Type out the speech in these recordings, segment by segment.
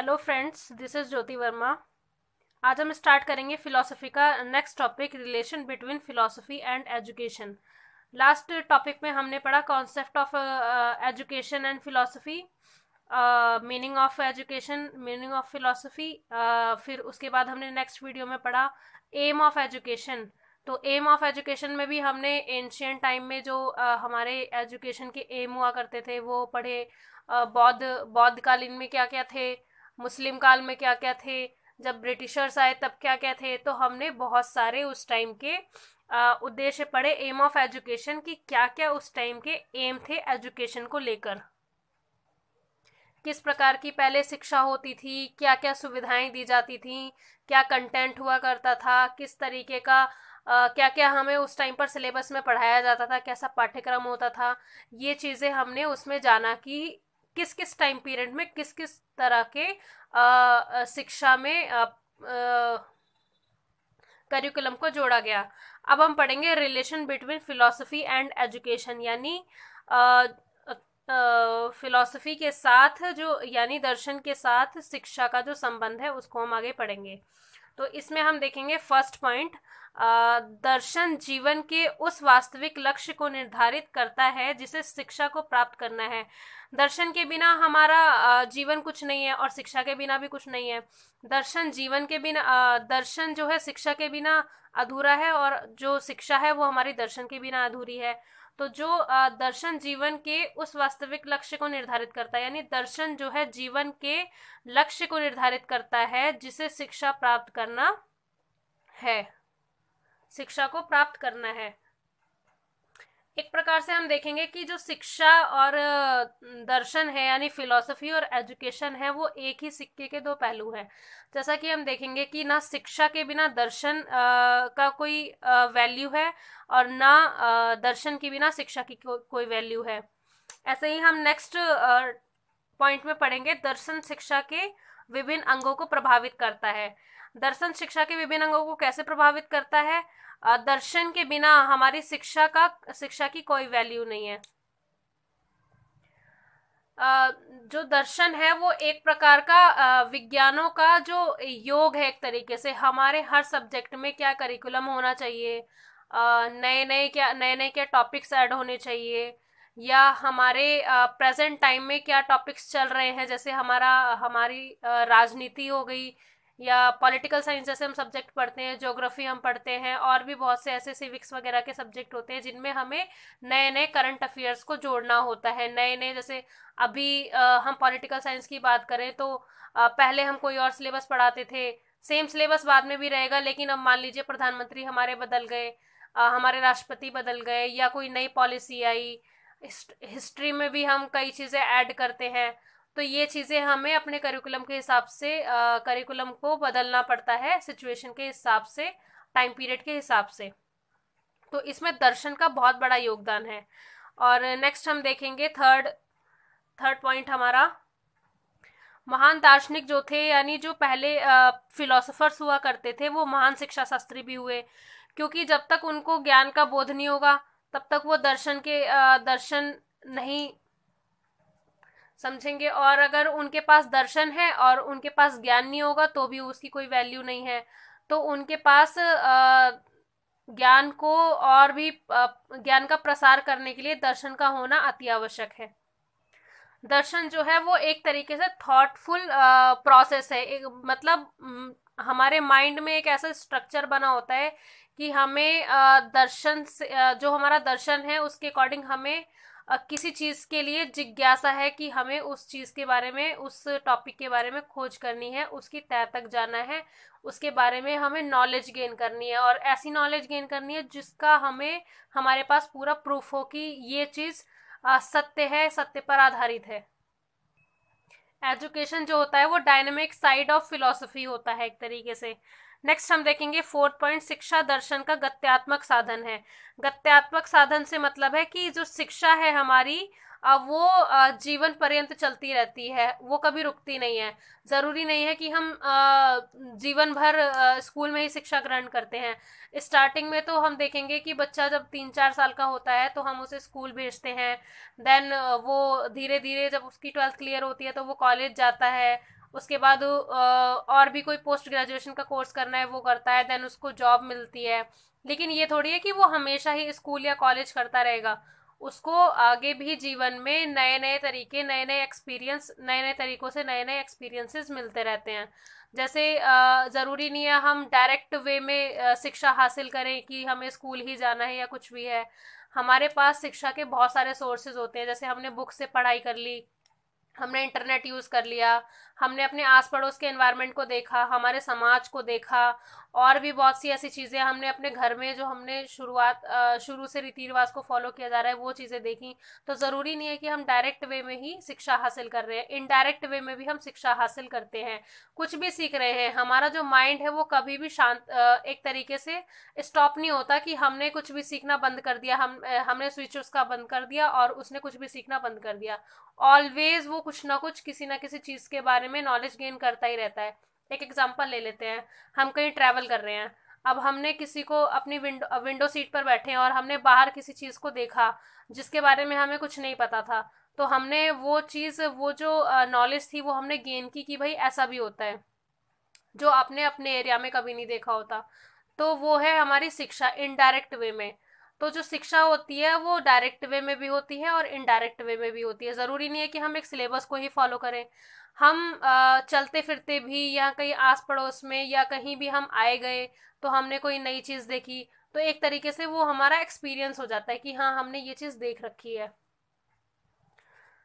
Hello friends, this is ज्योति वर्मा। आज हम start करेंगे फिलोसफी का next topic, relation between philosophy and education. Last topic में हमने पढ़ा concept of education and philosophy, meaning of education, meaning of philosophy. फिर उसके बाद हमने नेक्स्ट वीडियो में पढ़ा एम ऑफ एजुकेशन। तो एम ऑफ एजुकेशन में भी हमने एंशियंट टाइम में जो हमारे एजुकेशन के एम हुआ करते थे वो पढ़े। बौद्ध कालीन में क्या क्या थे, मुस्लिम काल में क्या क्या थे, जब ब्रिटिशर्स आए तब क्या क्या थे। तो हमने बहुत सारे उस टाइम के उद्देश्य पढ़े एम ऑफ एजुकेशन की, क्या क्या उस टाइम के एम थे एजुकेशन को लेकर, किस प्रकार की पहले शिक्षा होती थी, क्या क्या सुविधाएं दी जाती थी, क्या कंटेंट हुआ करता था, किस तरीके का क्या क्या हमें उस टाइम पर सिलेबस में पढ़ाया जाता था, कैसा पाठ्यक्रम होता था। ये चीज़ें हमने उसमें जाना कि किस किस टाइम पीरियड में किस किस तरह के शिक्षा में करिकुलम को जोड़ा गया। अब हम पढ़ेंगे relation between philosophy and education, यानी फिलोसफी के साथ जो, यानी दर्शन के साथ शिक्षा का जो संबंध है उसको हम आगे पढ़ेंगे। तो इसमें हम देखेंगे फर्स्ट पॉइंट, दर्शन जीवन के उस वास्तविक लक्ष्य को निर्धारित करता है जिसे शिक्षा को प्राप्त करना है। दर्शन के बिना हमारा जीवन कुछ नहीं है और शिक्षा के बिना भी कुछ नहीं है। दर्शन जीवन के बिना, दर्शन जो है शिक्षा के बिना अधूरा है, और जो शिक्षा है वो हमारी दर्शन के बिना अधूरी है। तो जो दर्शन जीवन के उस वास्तविक लक्ष्य को निर्धारित करता है, यानी दर्शन जो है जीवन के लक्ष्य को निर्धारित करता है जिसे शिक्षा प्राप्त करना है, शिक्षा को प्राप्त करना है। एक प्रकार से हम देखेंगे कि जो शिक्षा और दर्शन है, यानी फिलॉसफी और एजुकेशन है, वो एक ही सिक्के के दो पहलू हैं। जैसा कि हम देखेंगे कि ना शिक्षा के बिना दर्शन का कोई वैल्यू है, और ना दर्शन के बिना शिक्षा की कोई वैल्यू है। ऐसे ही हम नेक्स्ट पॉइंट में पढ़ेंगे, दर्शन शिक्षा के विभिन्न अंगों को प्रभावित करता है। दर्शन शिक्षा के विभिन्न अंगों को कैसे प्रभावित करता है? दर्शन के बिना हमारी शिक्षा की कोई वैल्यू नहीं है। जो दर्शन है वो एक प्रकार का विज्ञानों का जो योग है। एक तरीके से हमारे हर सब्जेक्ट में क्या करिकुलम होना चाहिए, नए नए क्या टॉपिक्स ऐड होने चाहिए, या हमारे प्रेजेंट टाइम में क्या टॉपिक्स चल रहे हैं। जैसे हमारी राजनीति हो गई, या पॉलिटिकल साइंस जैसे हम सब्जेक्ट पढ़ते हैं, ज्योग्राफी हम पढ़ते हैं, और भी बहुत से ऐसे सिविक्स वगैरह के सब्जेक्ट होते हैं जिनमें हमें नए नए करंट अफेयर्स को जोड़ना होता है। नए नए, जैसे अभी हम पॉलिटिकल साइंस की बात करें तो पहले हम कोई और सिलेबस पढ़ाते थे, सेम सिलेबस बाद में भी रहेगा, लेकिन अब मान लीजिए प्रधानमंत्री हमारे बदल गए, हमारे राष्ट्रपति बदल गए, या कोई नई पॉलिसी आई, हिस्ट्री में भी हम कई चीज़ें ऐड करते हैं। तो ये चीज़ें हमें अपने करिकुलम के हिसाब से, करिकुलम को बदलना पड़ता है सिचुएशन के हिसाब से, टाइम पीरियड के हिसाब से। तो इसमें दर्शन का बहुत बड़ा योगदान है। और नेक्स्ट हम देखेंगे थर्ड पॉइंट हमारा, महान दार्शनिक जो थे, यानी जो पहले फिलोसोफर्स हुआ करते थे, वो महान शिक्षा शास्त्री भी हुए, क्योंकि जब तक उनको ज्ञान का बोध नहीं होगा तब तक वो दर्शन नहीं समझेंगे। और अगर उनके पास दर्शन है और उनके पास ज्ञान नहीं होगा तो भी उसकी कोई वैल्यू नहीं है। तो उनके पास ज्ञान को और भी ज्ञान का प्रसार करने के लिए दर्शन का होना अति आवश्यक है। दर्शन जो है वो एक तरीके से थॉटफुल प्रोसेस है। मतलब हमारे माइंड में एक ऐसा स्ट्रक्चर बना होता है कि हमें दर्शन से, जो हमारा दर्शन है उसके अकॉर्डिंग हमें किसी चीज के लिए जिज्ञासा है कि हमें उस चीज के बारे में, उस टॉपिक के बारे में खोज करनी है, उसकी तह तक जाना है, उसके बारे में हमें नॉलेज गेन करनी है, और ऐसी नॉलेज गेन करनी है जिसका हमारे पास पूरा प्रूफ हो कि ये चीज सत्य है, सत्य पर आधारित है। एजुकेशन जो होता है वो डायनेमिक साइड ऑफ फिलॉसफी होता है एक तरीके से। नेक्स्ट हम देखेंगे फोर्थ पॉइंट, शिक्षा दर्शन का गत्यात्मक साधन है। गत्यात्मक साधन से मतलब है कि जो शिक्षा है हमारी, वो जीवन पर्यंत चलती रहती है, वो कभी रुकती नहीं है। जरूरी नहीं है कि हम जीवन भर स्कूल में ही शिक्षा ग्रहण करते हैं। स्टार्टिंग में तो हम देखेंगे कि बच्चा जब 3-4 साल का होता है तो हम उसे स्कूल भेजते हैं। देन वो धीरे धीरे जब उसकी 12th क्लियर होती है तो वो कॉलेज जाता है, उसके बाद और भी कोई पोस्ट ग्रेजुएशन का कोर्स करना है वो करता है, देन उसको जॉब मिलती है। लेकिन ये थोड़ी है कि वो हमेशा ही स्कूल या कॉलेज करता रहेगा, उसको आगे भी जीवन में नए नए तरीके, नए नए एक्सपीरियंस, नए नए तरीकों से नए नए एक्सपीरियंसेस मिलते रहते हैं। जैसे ज़रूरी नहीं है हम डायरेक्ट वे में शिक्षा हासिल करें कि हमें स्कूल ही जाना है या कुछ भी है। हमारे पास शिक्षा के बहुत सारे सोर्सेज होते हैं, जैसे हमने बुक से पढ़ाई कर ली, हमने इंटरनेट यूज कर लिया, हमने अपने आस पड़ोस के एनवायरनमेंट को देखा, हमारे समाज को देखा, और भी बहुत सी ऐसी चीजें हमने अपने घर में जो हमने शुरू से रीति रिवाज को फॉलो किया जा रहा है वो चीजें देखी। तो जरूरी नहीं है कि हम डायरेक्ट वे में ही शिक्षा हासिल कर रहे हैं, इनडायरेक्ट वे में भी हम शिक्षा हासिल करते हैं, कुछ भी सीख रहे हैं। हमारा जो माइंड है वो कभी भी शांत एक तरीके से स्टॉप नहीं होता कि हमने कुछ भी सीखना बंद कर दिया, हमने स्विच उसका बंद कर दिया और उसने कुछ भी सीखना बंद कर दिया। ऑलवेज वो कुछ ना कुछ किसी ना किसी चीज के बारे में नॉलेज गेन करता ही रहता है। एक एग्जांपल ले लेते हैं, हम कहीं ट्रैवल कर रहे हैं, अब हमने किसी को अपनी विंडो सीट पर बैठे हैं और हमने बाहर किसी चीज को देखा जिसके बारे में हमें कुछ नहीं पता था, तो हमने वो चीज, वो जो नॉलेज थी वो हमने गेन की कि भाई ऐसा भी होता है, जो आपने अपने एरिया में कभी नहीं देखा होता। तो वो है हमारी शिक्षा इनडायरेक्ट वे में। तो जो शिक्षा होती है वो डायरेक्ट वे में भी होती है और इनडायरेक्ट वे में भी होती है। ज़रूरी नहीं है कि हम एक सिलेबस को ही फॉलो करें। हम चलते फिरते भी या कहीं आस पड़ोस में या कहीं भी हम आए गए तो हमने कोई नई चीज़ देखी, तो एक तरीके से वो हमारा एक्सपीरियंस हो जाता है कि हाँ हमने ये चीज़ देख रखी है।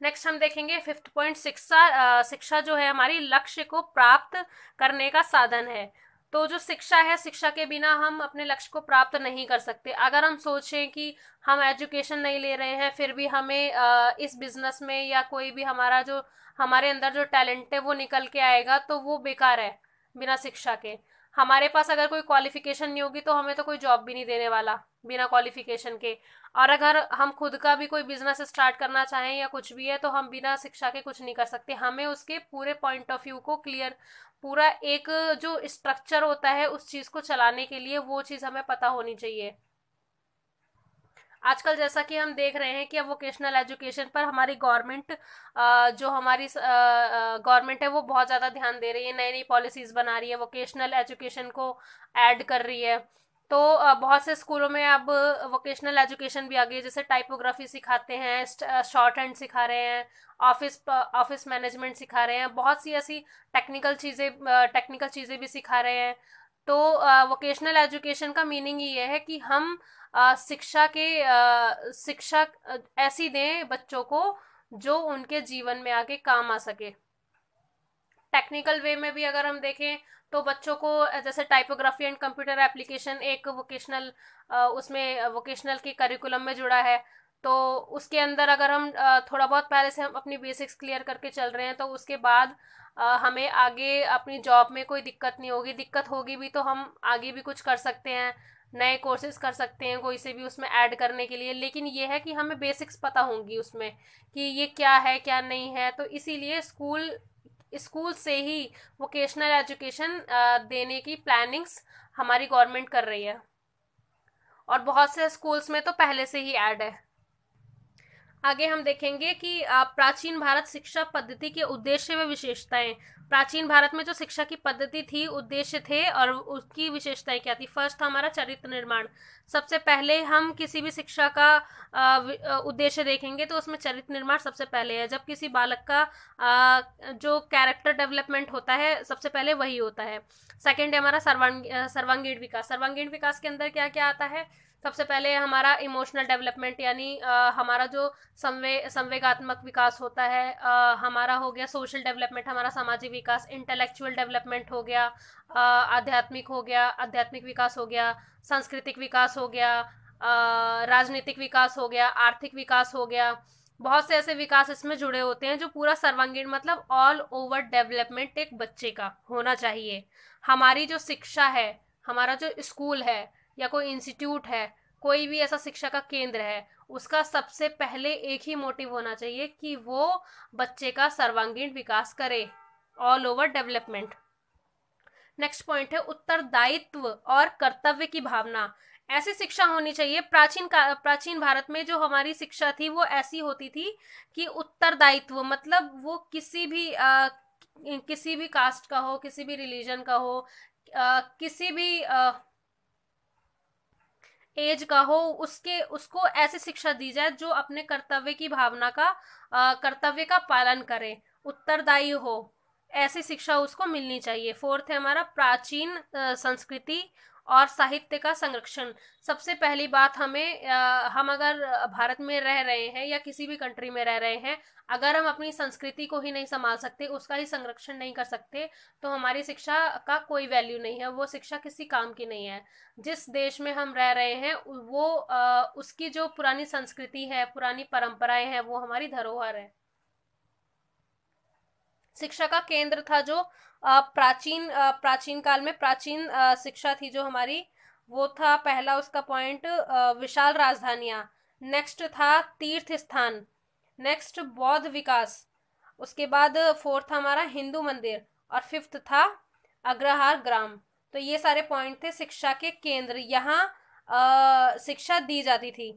नेक्स्ट हम देखेंगे फिफ्थ पॉइंट, शिक्षा। शिक्षा जो है हमारी लक्ष्य को प्राप्त करने का साधन है। तो जो शिक्षा है, शिक्षा के बिना हम अपने लक्ष्य को प्राप्त नहीं कर सकते। अगर हम सोचें कि हम एजुकेशन नहीं ले रहे हैं फिर भी हमें इस बिजनेस में या कोई भी हमारा जो हमारे अंदर जो टैलेंट है वो निकल के आएगा, तो वो बेकार है बिना शिक्षा के। हमारे पास अगर कोई क्वालिफिकेशन नहीं होगी तो हमें तो कोई जॉब भी नहीं देने वाला बिना क्वालिफिकेशन के। और अगर हम खुद का भी कोई बिजनेस स्टार्ट करना चाहें या कुछ भी है तो हम बिना शिक्षा के कुछ नहीं कर सकते। हमें उसके पूरे पॉइंट ऑफ व्यू को क्लियर, पूरा एक जो स्ट्रक्चर होता है उस चीज को चलाने के लिए वो चीज हमें पता होनी चाहिए। आजकल जैसा कि हम देख रहे हैं कि अब वोकेशनल एजुकेशन पर हमारी गवर्नमेंट, जो हमारी गवर्नमेंट है वो बहुत ज़्यादा ध्यान दे रही है, नई नई पॉलिसीज बना रही है, वोकेशनल एजुकेशन को ऐड कर रही है। तो बहुत से स्कूलों में अब वोकेशनल एजुकेशन भी आ गई है, जैसे टाइपोग्राफी सिखाते हैं, शॉर्ट हैंड सिखा रहे हैं, ऑफिस मैनेजमेंट सिखा रहे हैं, बहुत सी ऐसी टेक्निकल चीज़ें भी सिखा रहे हैं। तो वोकेशनल एजुकेशन का मीनिंग ये है कि हम शिक्षा ऐसी दें बच्चों को जो उनके जीवन में आगे काम आ सके। टेक्निकल वे में भी अगर हम देखें तो बच्चों को जैसे टाइपोग्राफी एंड कंप्यूटर एप्लीकेशन एक वोकेशनल, उसमें वोकेशनल के करिकुलम में जुड़ा है। तो उसके अंदर अगर हम थोड़ा बहुत पहले से हम अपनी बेसिक्स क्लियर करके चल रहे हैं तो उसके बाद हमें आगे अपनी जॉब में कोई दिक्कत नहीं होगी। दिक्कत होगी भी तो हम आगे भी कुछ कर सकते हैं, नए कोर्सेज कर सकते हैं कोई से भी उसमें ऐड करने के लिए। लेकिन ये है कि हमें बेसिक्स पता होंगी उसमें कि ये क्या है क्या नहीं है। तो इसीलिए स्कूल स्कूल से ही वोकेशनल एजुकेशन देने की प्लानिंग्स हमारी गवर्नमेंट कर रही है, और बहुत से स्कूल्स में तो पहले से ही ऐड है। आगे हम देखेंगे कि प्राचीन भारत शिक्षा पद्धति के उद्देश्य व विशेषताएं। प्राचीन भारत में जो शिक्षा की पद्धति थी, उद्देश्य थे और उसकी विशेषताएं क्या थी। फर्स्ट था हमारा चरित्र निर्माण। सबसे पहले हम किसी भी शिक्षा का उद्देश्य देखेंगे तो उसमें चरित्र निर्माण सबसे पहले है। जब किसी बालक का जो कैरेक्टर डेवलपमेंट होता है सबसे पहले वही होता है। सेकेंड है हमारा सर्वांगीण विकास। सर्वांगीण विकास के अंदर क्या क्या आता है। सबसे पहले हमारा इमोशनल डेवलपमेंट, यानी हमारा जो संवेगात्मक विकास होता है, हमारा हो गया सोशल डेवलपमेंट, हमारा सामाजिक विकास, इंटेलेक्चुअल डेवलपमेंट हो गया, आध्यात्मिक विकास हो गया, सांस्कृतिक विकास हो गया, राजनीतिक विकास हो गया, आर्थिक विकास हो गया। बहुत से ऐसे विकास इसमें जुड़े होते हैं जो पूरा सर्वांगीण मतलब ऑल ओवर डेवलपमेंट एक बच्चे का होना चाहिए। हमारी जो शिक्षा है, हमारा जो स्कूल है या कोई इंस्टीट्यूट है, कोई भी ऐसा शिक्षा का केंद्र है, उसका सबसे पहले एक ही मोटिव होना चाहिए कि वो बच्चे का सर्वांगीण विकास करे, all over development. Next point है उत्तरदायित्व और कर्तव्य की भावना। ऐसी शिक्षा होनी चाहिए। प्राचीन भारत में जो हमारी शिक्षा थी वो ऐसी होती थी कि उत्तरदायित्व मतलब वो किसी भी किसी भी कास्ट का हो, किसी भी रिलीजन का हो, किसी भी एज का हो, उसको ऐसी शिक्षा दी जाए जो अपने कर्तव्य की भावना का, कर्तव्य का पालन करे, उत्तरदायी हो, ऐसी शिक्षा उसको मिलनी चाहिए। फोर्थ है हमारा प्राचीन संस्कृति और साहित्य का संरक्षण। सबसे पहली बात, हम अगर भारत में रह रहे हैं या किसी भी कंट्री में रह रहे हैं, अगर हम अपनी संस्कृति को ही नहीं संभाल सकते, उसका ही संरक्षण नहीं कर सकते, तो हमारी शिक्षा का कोई वैल्यू नहीं है, वो शिक्षा किसी काम की नहीं है। जिस देश में हम रह रहे हैं वो उसकी जो पुरानी संस्कृति है, पुरानी परंपराएं हैं, वो हमारी धरोहर है। शिक्षा का केंद्र था जो प्राचीन काल में प्राचीन शिक्षा थी जो हमारी, वो था पहला उसका पॉइंट, विशाल राजधानियां। नेक्स्ट था तीर्थ स्थान। नेक्स्ट बौद्ध विकास। उसके बाद फोर्थ था हमारा हिंदू मंदिर। और फिफ्थ था अग्रहार ग्राम। तो ये सारे पॉइंट थे शिक्षा के केंद्र। यहाँ शिक्षा दी जाती थी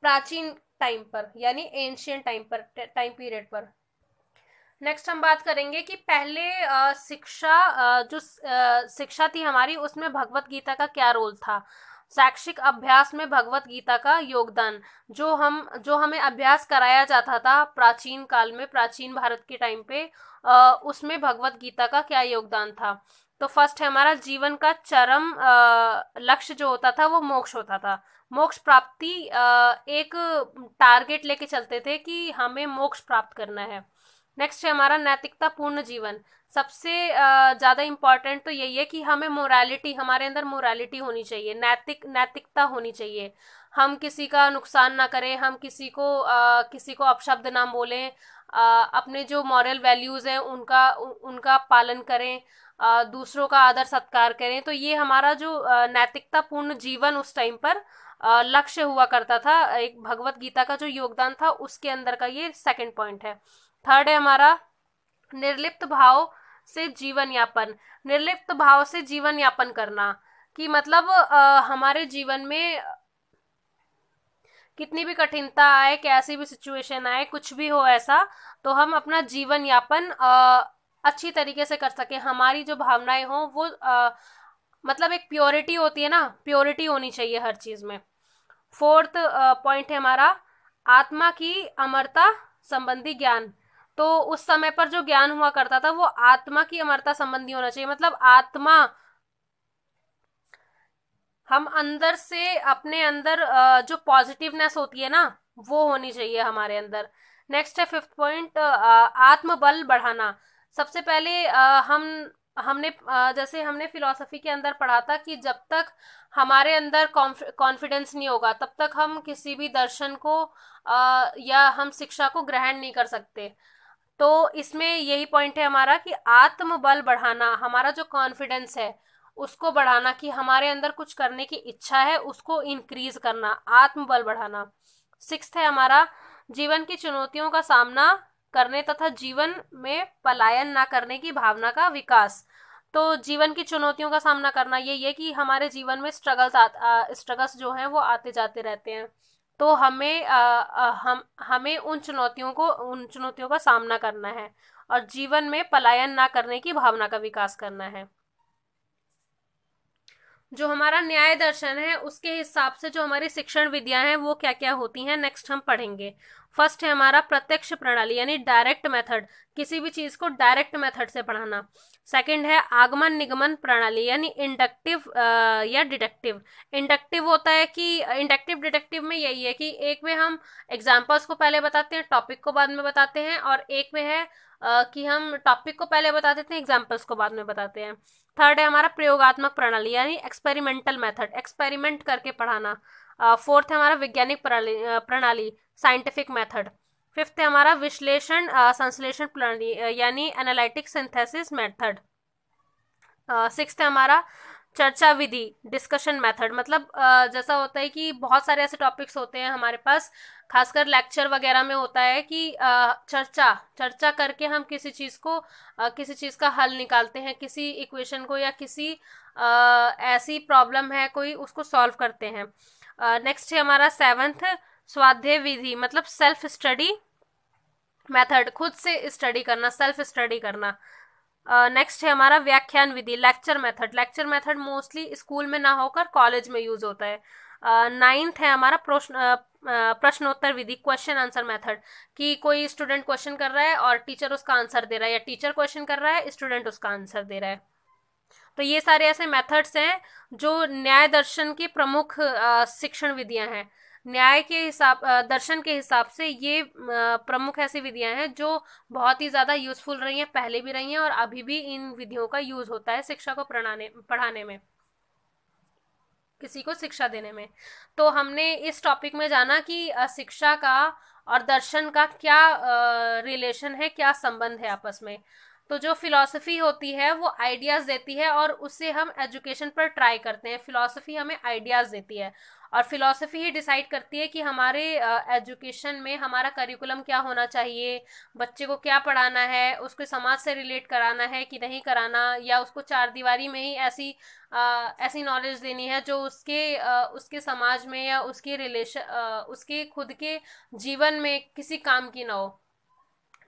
प्राचीन टाइम पर, यानी एंशियंट टाइम पीरियड पर। नेक्स्ट हम बात करेंगे कि पहले शिक्षा थी हमारी, उसमें भगवत गीता का क्या रोल था। शैक्षिक अभ्यास में भगवत गीता का योगदान, जो हमें अभ्यास कराया जाता था प्राचीन काल में, प्राचीन भारत के टाइम पे, उसमें भगवत गीता का क्या योगदान था। तो फर्स्ट है हमारा, जीवन का चरम लक्ष्य जो होता था वो मोक्ष होता था। मोक्ष प्राप्ति एक टारगेट लेके चलते थे कि हमें मोक्ष प्राप्त करना है। नेक्स्ट है हमारा नैतिकता पूर्ण जीवन। सबसे ज्यादा इंपॉर्टेंट तो यही है कि हमें मोरालिटी, हमारे अंदर मोरालिटी होनी चाहिए, नैतिकता होनी चाहिए। हम किसी का नुकसान ना करें, हम किसी को अपशब्द ना बोलें, अपने जो मॉरल वैल्यूज हैं उनका पालन करें, दूसरों का आदर सत्कार करें। तो ये हमारा जो नैतिकता पूर्ण जीवन उस टाइम पर लक्ष्य हुआ करता था, एक भगवत गीता का जो योगदान था उसके अंदर का ये सेकंड पॉइंट है। थर्ड है हमारा निर्लिप्त भाव से जीवन यापन। निर्लिप्त भाव से जीवन यापन करना कि मतलब हमारे जीवन में कितनी भी कठिनता आए, कैसी भी सिचुएशन आए, कुछ भी हो ऐसा, तो हम अपना जीवन यापन अच्छी तरीके से कर सके। हमारी जो भावनाएं हो वो मतलब एक प्योरिटी होती है ना, प्योरिटी होनी चाहिए हर चीज में। फोर्थ पॉइंट है हमारा आत्मा की अमरता संबंधी ज्ञान। तो उस समय पर जो ज्ञान हुआ करता था वो आत्मा की अमरता संबंधी होना चाहिए, मतलब आत्मा, हम अंदर से अपने अंदर जो पॉजिटिवनेस होती है ना, वो होनी चाहिए हमारे अंदर। नेक्स्ट है फिफ्थ पॉइंट, आत्मबल बढ़ाना। सबसे पहले जैसे हमने फिलॉसफी के अंदर पढ़ा था कि जब तक हमारे अंदर कॉन्फिडेंस नहीं होगा तब तक हम किसी भी दर्शन को या हम शिक्षा को ग्रहण नहीं कर सकते। तो इसमें यही पॉइंट है हमारा कि आत्मबल बढ़ाना, हमारा जो कॉन्फिडेंस है उसको बढ़ाना, कि हमारे अंदर कुछ करने की इच्छा है उसको इंक्रीज करना, आत्मबल बढ़ाना। सिक्स्थ है हमारा जीवन की चुनौतियों का सामना करने तथा जीवन में पलायन ना करने की भावना का विकास। तो जीवन की चुनौतियों का सामना करना यही है कि हमारे जीवन में स्ट्रगल्स जो हैं वो आते जाते रहते हैं, तो हमें उन चुनौतियों का सामना करना है और जीवन में पलायन ना करने की भावना का विकास करना है। जो हमारा न्याय दर्शन है उसके हिसाब से जो हमारी शिक्षण विधियां हैं वो क्या क्या होती हैं, नेक्स्ट हम पढ़ेंगे। फर्स्ट है हमारा प्रत्यक्ष प्रणाली यानी डायरेक्ट मेथड, किसी भी चीज को डायरेक्ट मेथड से पढ़ाना। सेकंड है आगमन निगमन प्रणाली यानी इंडक्टिव या डिडक्टिव। इंडक्टिव होता है कि इंडक्टिव डिडक्टिव में यही है कि एक में हम एग्जाम्पल्स को पहले बताते हैं, टॉपिक को बाद में बताते हैं, और एक में है कि हम टॉपिक को पहले बता देते हैं, एग्जाम्पल्स को बाद में बताते हैं। थर्ड है हमारा प्रयोगात्मक प्रणाली यानी एक्सपेरिमेंटल मेथड, एक्सपेरिमेंट करके पढ़ाना। फोर्थ है हमारा वैज्ञानिक प्रणाली साइंटिफिक मेथड। फिफ्थ है हमारा विश्लेषण संश्लेषण प्रणाली यानी एनालिटिक सिंथेसिस मेथड। सिक्स्थ है हमारा चर्चा विधि डिस्कशन मेथड, मतलब जैसा होता है कि बहुत सारे ऐसे टॉपिक्स होते हैं हमारे पास, खासकर लेक्चर वगैरह में होता है कि चर्चा करके हम किसी चीज का हल निकालते हैं, किसी इक्वेशन को या किसी ऐसी प्रॉब्लम है कोई, उसको सॉल्व करते हैं। नेक्स्ट है हमारा सेवंथ स्वाध्याय विधि, मतलब सेल्फ स्टडी मेथड, खुद से स्टडी करना, सेल्फ स्टडी करना। नेक्स्ट है हमारा व्याख्यान विधि, lecture method. Lecture method mostly school में ना होकर कॉलेज में यूज होता है। नाइन्थ है हमारा प्रश्नोत्तर विधि, क्वेश्चन आंसर मेथड, कि कोई स्टूडेंट क्वेश्चन कर रहा है और टीचर उसका आंसर दे रहा है, या टीचर क्वेश्चन कर रहा है, स्टूडेंट उसका आंसर दे रहा है। तो ये सारे ऐसे मेथड्स हैं जो न्याय दर्शन की प्रमुख शिक्षण विधियां हैं। न्याय के हिसाब, दर्शन के हिसाब से ये प्रमुख ऐसी विधियां हैं जो बहुत ही ज्यादा यूजफुल रही हैं, पहले भी रही हैं और अभी भी इन विधियों का यूज होता है शिक्षा को पढ़ाने में, किसी को शिक्षा देने में। तो हमने इस टॉपिक में जाना कि शिक्षा का और दर्शन का क्या रिलेशन है, क्या संबंध है आपस में। तो जो फिलॉसफी होती है वो आइडियाज देती है और उससे हम एजुकेशन पर ट्राई करते हैं। फिलॉसफी हमें आइडियाज देती है और फिलॉसफी ही डिसाइड करती है कि हमारे एजुकेशन में हमारा करिकुलम क्या होना चाहिए, बच्चे को क्या पढ़ाना है, उसको समाज से रिलेट कराना है कि नहीं कराना, या उसको चार दीवारी में ही ऐसी नॉलेज देनी है जो उसके समाज में या उसके रिलेशन, उसके खुद के जीवन में किसी काम की ना हो।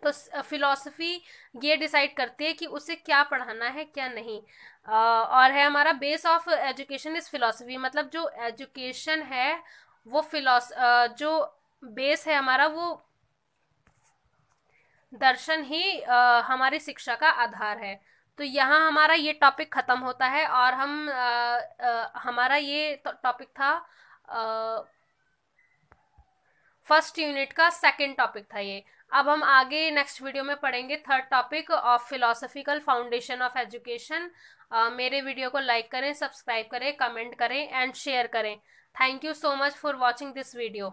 तो फिलॉसफी ये डिसाइड करती है कि उसे क्या पढ़ाना है क्या नहीं। और है हमारा base of education is philosophy, मतलब जो एजुकेशन है वो जो बेस है हमारा वो दर्शन ही हमारी शिक्षा का आधार है। तो यहाँ हमारा ये टॉपिक खत्म होता है और हमारा ये टॉपिक था, फर्स्ट यूनिट का सेकंड टॉपिक था ये। अब हम आगे नेक्स्ट वीडियो में पढ़ेंगे third topic of philosophical foundation of education. मेरे वीडियो को लाइक करें, सब्सक्राइब करें, कमेंट करें एंड शेयर करें। Thank you so much for watching this video.